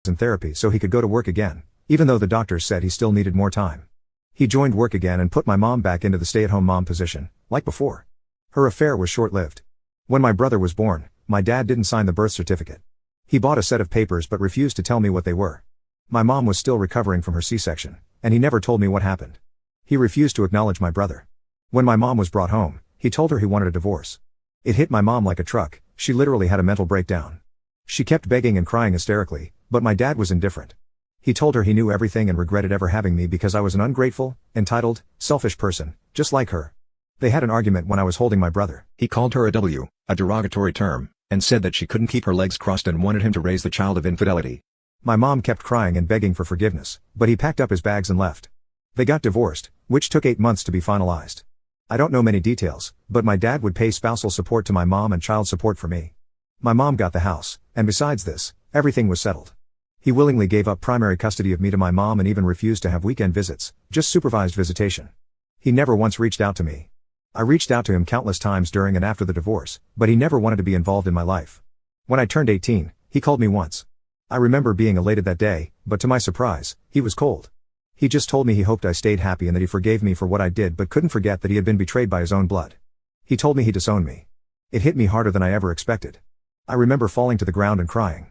in therapy so he could go to work again, even though the doctors said he still needed more time. He joined work again and put my mom back into the stay-at-home mom position, like before. Her affair was short-lived. When my brother was born, my dad didn't sign the birth certificate. He bought a set of papers but refused to tell me what they were. My mom was still recovering from her C-section, and he never told me what happened. He refused to acknowledge my brother. When my mom was brought home, he told her he wanted a divorce. It hit my mom like a truck. She literally had a mental breakdown. She kept begging and crying hysterically, but my dad was indifferent. He told her he knew everything and regretted ever having me because I was an ungrateful, entitled, selfish person, just like her. They had an argument when I was holding my brother. He called her a W, a derogatory term, and said that she couldn't keep her legs crossed and wanted him to raise the child of infidelity. My mom kept crying and begging for forgiveness, but he packed up his bags and left. They got divorced, which took 8 months to be finalized. I don't know many details, but my dad would pay spousal support to my mom and child support for me. My mom got the house, and besides this, everything was settled. He willingly gave up primary custody of me to my mom and even refused to have weekend visits, just supervised visitation. He never once reached out to me. I reached out to him countless times during and after the divorce, but he never wanted to be involved in my life. When I turned 18, he called me once. I remember being elated that day, but to my surprise, he was cold. He just told me he hoped I stayed happy and that he forgave me for what I did but couldn't forget that he had been betrayed by his own blood. He told me he disowned me. It hit me harder than I ever expected. I remember falling to the ground and crying.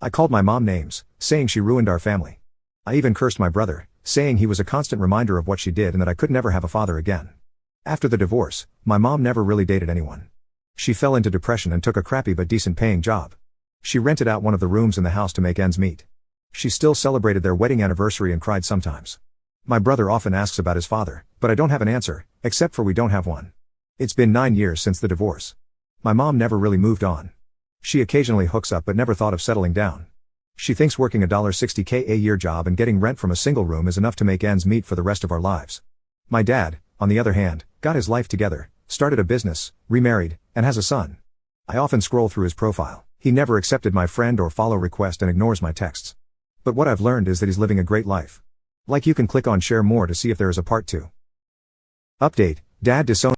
I called my mom names, saying she ruined our family. I even cursed my brother, saying he was a constant reminder of what she did and that I could never have a father again. After the divorce, my mom never really dated anyone. She fell into depression and took a crappy but decent paying job. She rented out one of the rooms in the house to make ends meet. She still celebrated their wedding anniversary and cried sometimes. My brother often asks about his father, but I don't have an answer, except for we don't have one. It's been 9 years since the divorce. My mom never really moved on. She occasionally hooks up but never thought of settling down. She thinks working a $60K a year job and getting rent from a single room is enough to make ends meet for the rest of our lives. My dad, on the other hand, got his life together, started a business, remarried, and has a son. I often scroll through his profile. He never accepted my friend or follow request and ignores my texts. But what I've learned is that he's living a great life. Like, you can click on share more to see if there is a part 2. Update: Dad disowned